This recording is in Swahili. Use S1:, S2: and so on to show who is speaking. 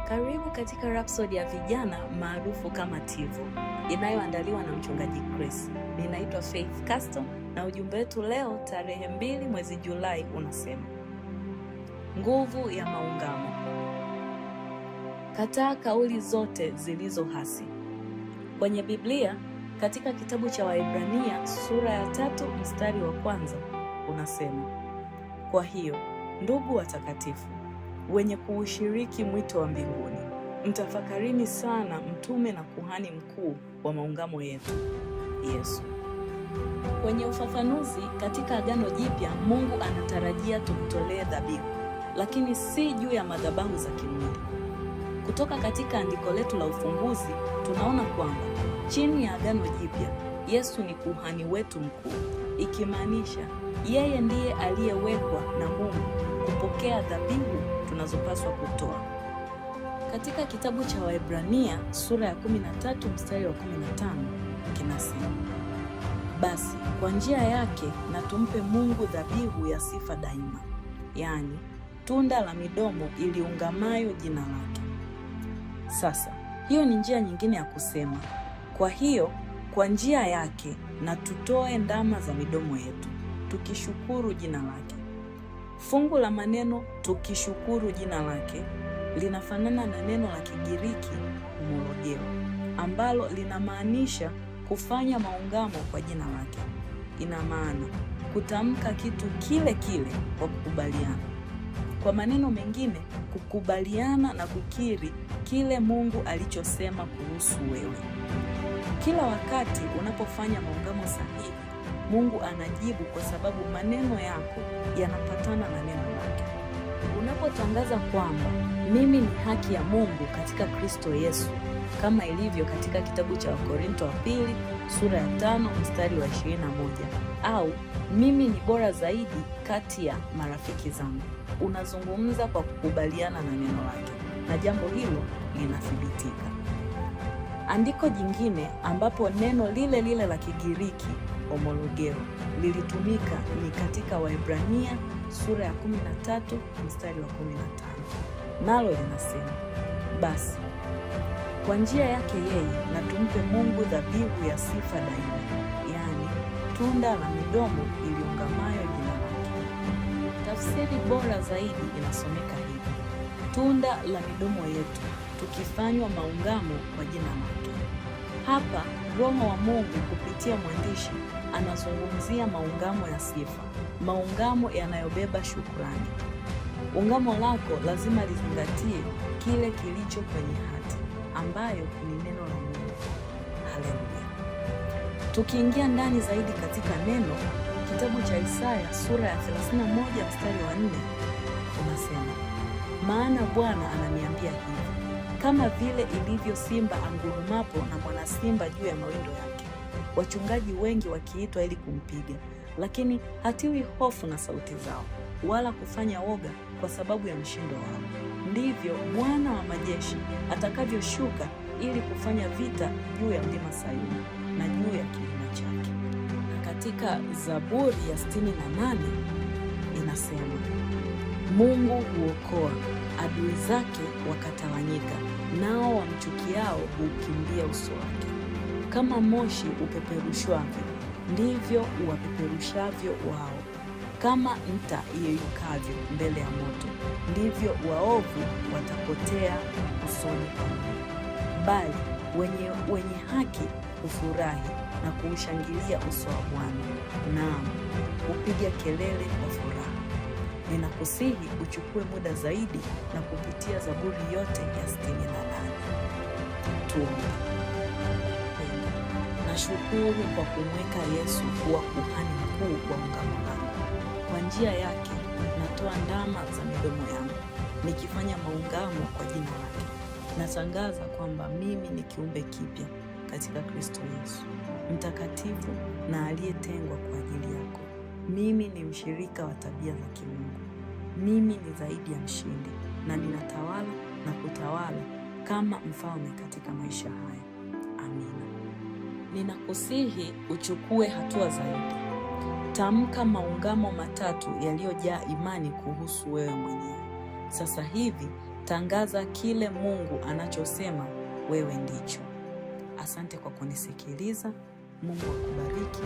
S1: Karibu katika Rhapsody ya vijana maarufu kama TIVO, inayoandaliwa na mchungaji Chris. Ninaitwa Faith Castro na ujumbe wetu leo tarehe 2 mwezi Julai unasema: nguvu ya maungamo. Kataa kauli zote zilizo hasi. Kwenye Biblia, katika kitabu cha Waebrania sura ya 3 mstari wa 1 unasema: kwa hiyo ndugu watakatifu, wenye kuushiriki mwito wa mbinguni, mtafakarini sana mtume na kuhani mkuu wa maungamo yetu, Yesu. Kwenye ufafanuzi katika Agano Jipya, Mungu anatarajia tumtolee dhabihu, lakini si juu ya madhabahu za kimwili. Kutoka katika andiko letu la ufunguzi, tunaona kwamba chini ya Agano Jipya, Yesu ni kuhani wetu mkuu, ikimaanisha yeye ndiye aliyewekwa na Mungu kupokea dhabihu tunazopaswa kutoa. Katika kitabu cha Waebrania sura ya 13 mstari wa 15 kinasema: basi kwa njia yake na tumpe Mungu dhabihu ya sifa daima, yaani tunda la midomo iliungamayo jina lake. Sasa hiyo ni njia nyingine ya kusema, kwa hiyo kwa njia yake na tutoe ndama za midomo yetu, tukishukuru jina lake. Fungu la maneno tukishukuru jina lake linafanana na neno la Kigiriki homologeo, ambalo linamaanisha kufanya maungamo kwa jina lake. Ina maana kutamka kitu kile kile kwa kukubaliana. Kwa maneno mengine, kukubaliana na kukiri kile Mungu alichosema kuhusu wewe. Kila wakati unapofanya maungamo sahihi, Mungu anajibu kwa sababu maneno yako yanapatana na neno lake. Unapotangaza kwamba mimi ni haki ya Mungu katika Kristo Yesu, kama ilivyo katika kitabu cha Wakorintho wa pili sura ya 5 mstari wa 21, au mimi ni bora zaidi kati ya marafiki zangu, unazungumza kwa kukubaliana na neno lake, na jambo hilo linathibitika. Andiko jingine ambapo neno lile lile la Kigiriki homologeo lilitumika ni katika Waebrania sura ya 13 mstari wa 15. Nalo linasema: basi kwa njia yake yeye na tumpe Mungu dhabihu ya sifa daima, yaani tunda la midomo iliungamayo jina lake. Tafsiri bora zaidi inasomeka hivi: tunda la midomo yetu tukifanywa maungamo kwa jina lake. Hapa Roho wa Mungu kupitia mwandishi anazungumzia maungamo ya sifa, maungamo yanayobeba shukrani. Ungamo lako lazima lizingatie kile kilicho kwenye hati, ambayo ni neno la Mungu. Haleluya. Tukiingia ndani zaidi katika neno, kitabu cha Isaya sura ya 31 mstari wa 4 unasema: maana Bwana ananiambia hivi, kama vile ilivyo simba angurumapo na mwana simba juu ya mawindo yake, wachungaji wengi wakiitwa ili kumpiga, lakini hatiwi hofu na sauti zao, wala kufanya woga kwa sababu ya mshindo wao, ndivyo Bwana wa majeshi atakavyoshuka ili kufanya vita juu ya mlima Sayuni na juu ya kilima chake. Na katika Zaburi ya 68 inasema: Mungu huokoa, adui zake wakatawanyika, nao wamchukiao huukimbia uso wake. Kama moshi upeperushwavyo, ndivyo uwapeperushavyo wao. Kama nta iyeyukavyo mbele ya moto, ndivyo waovu watapotea usoni pa Mungu. Bali wenye haki hufurahi na kuushangilia uso wa Bwana, naam, hupiga kelele kwa furaha. Ninakusihi uchukue muda zaidi na kupitia Zaburi yote ya 68. Tuombe. Nashukuru kwa kumweka Yesu kuwa kuhani mkuu wa ungamo langu. Kwa njia yake natoa ndama za midomo yangu, nikifanya maungamo kwa jina lake. Natangaza kwamba mimi ni kiumbe kipya katika Kristo Yesu, mtakatifu na aliyetengwa kwa ajili yako. Mimi ni mshirika wa tabia za kimungu. Mimi ni zaidi ya mshindi, na ninatawala na kutawala kama mfalme katika maisha haya. Amina. Ninakusihi uchukue hatua zaidi. Tamka maungamo 3 yaliyojaa imani kuhusu wewe mwenyewe. Sasa hivi Tangaza kile Mungu anachosema wewe ndicho. Asante kwa kunisikiliza. Mungu akubariki.